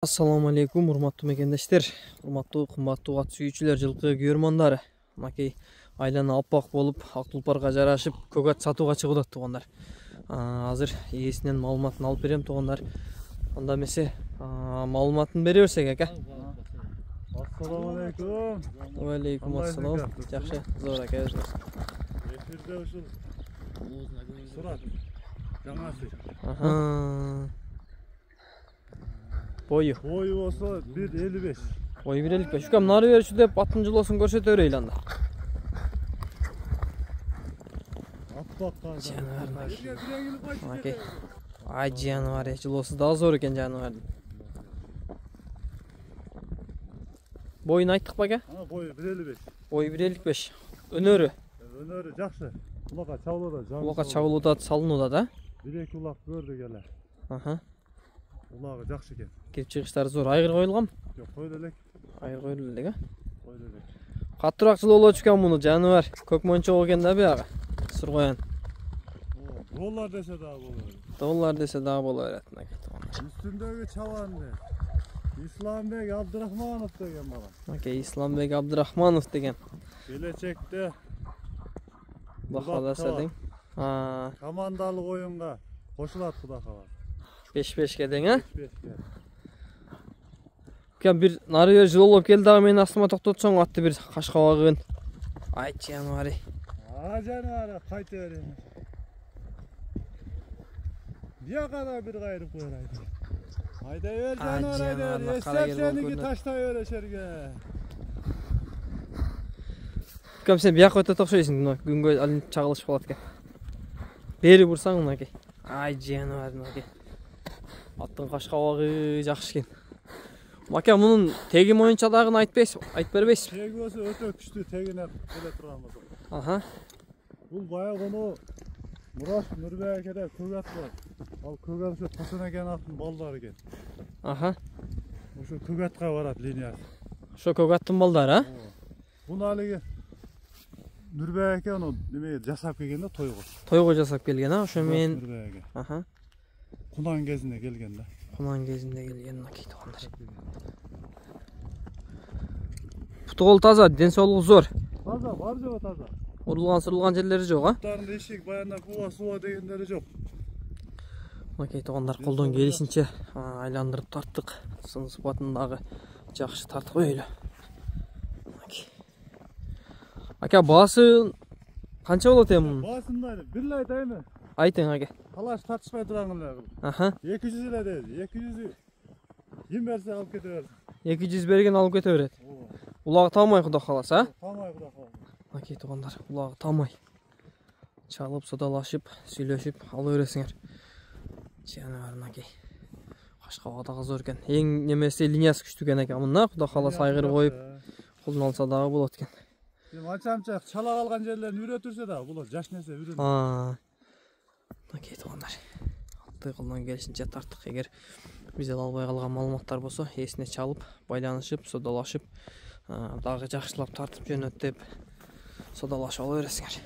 Assalamu alaikum, урматтуу мекендештер, урматтуу кымбаттуу ат сүйүүчүлөр, жылкы көрмандары. Макей айлана аппак болуп, ак тулпарга жарашып, көк ат сатууга чыгып атат туугандар. Азыр ээсинен маалыматын алып берем туугандар. Анда эмесе маалыматын бере берсек ака. Assalamu alaikum. Ва алейкум ассалам. Жакшы, зор ака. Эфирде ушул сурат. Жаңасы. Boyu olsa 1.55. Boyu 1.55. Şükam narı verişi de atın jılosunu görсөтө берейли анда. Аппак Окей. Ай жаныбар, жылосы да зор экен жаныбардын. Boyunu айттык ба ака? Boyu 1.55. Boyu 1.55. Өнөрү. Өнөрү жакшы. Улакка чабылууда. Улакка чабылууда, салынууда да? 1-2 улак көрдү келе. Улагы жакшы экен. Кирип чыгыштары зор. Айгыр коюлган? Жок, койду элек. Айгыр коюлду элек, Койду элек. Каттыраак жылоо болчу экен муну жаныбар. Көк мончок экен да бияга. Сыр коян. Доллар десе дагы болот. Доллар десе дагы боло берет. Үстүндөгү чабанды. Исламбек Абдырахманов деген бала. Окей, Исламбек Абдырахманов деген. Келечекте Бахаласа дең. Командалык оюнга кошулат Кудай каласа. 5-5ке дең, а? 5-5ке. Кен бир нары бер жыл болуп келди дагы мени астыма токтотсоң атты бир кашкабагын. Айт жаныбары. Жаныбары кайта берем. Бияка да бир кайрып коелайт. Айта бер жаныбары, эстеп сеники таштай бер эшерге. Кен сен бияка өтө окшойсуң, күнгө алынып чагылышып калат экен. Бери бурсаң мынакей. Ай жаныбар мынакей. Аттын кашкабагы жакшы экен. Мака мунун теги моюнчадагын айтып бербейсиз? Теги болсо өтө күчтүү тегине келе турган болсо. Бул баягы Мураш Нурбекеде көк ат бар. Ал көк ат ушу Тосонекен аттын балдары экен. Ошо көк атка барат линиясы. Ошо көк аттын балдары, а? Буну алиги Нурбеке аны неме жасап келген да тойго. Тойго жасап келген, а? Ошо мен Нурбеке. Кунан кезинде келген да. Кунан кезинде келген макей туугандар. Путгол таза, ден соолугу зор. Таза, бар жок таза. Урулган сырылган жерлери жок, а? Буттарында ишик баянда куба дегендери жок. Макей туугандар, колдон келишинче айландырып тарттык. Сын сыпатын дагы жакшы тартып коелу. Ака, баасы канча болот эми? Баасында бир айтайын. Айтың ака. Талаш тартышпай турган эле. 200 эле дейт. 200 ким берсе алып кете берсин. 200 берген алып кете берет. Улагы тамай Кудай каласа, а? Тамай Кудай каласа. Макей туугандар, улагы тамай. Чалып, содалашып, сүйлөшүп ала бересиңер. Жаныбар макей. Кашкабак дагы зор экен. Эң немеси линиясы күчтүү экен экен мына, Кудай каласа айгыр коюп, колдон алса дагы болот экен. Анча чала калган жерлерин үйрөтүрсө да, бул жаш нерсе үйрөнөт. Макей туугандар. Атты колдон келишинче тарттык. Эгер бизден албай калган маалыматтар болсо, эсине чалып, байланышып, содалашып, дагы жакшылап тартып жөнөт деп содалашып ала бересиңер.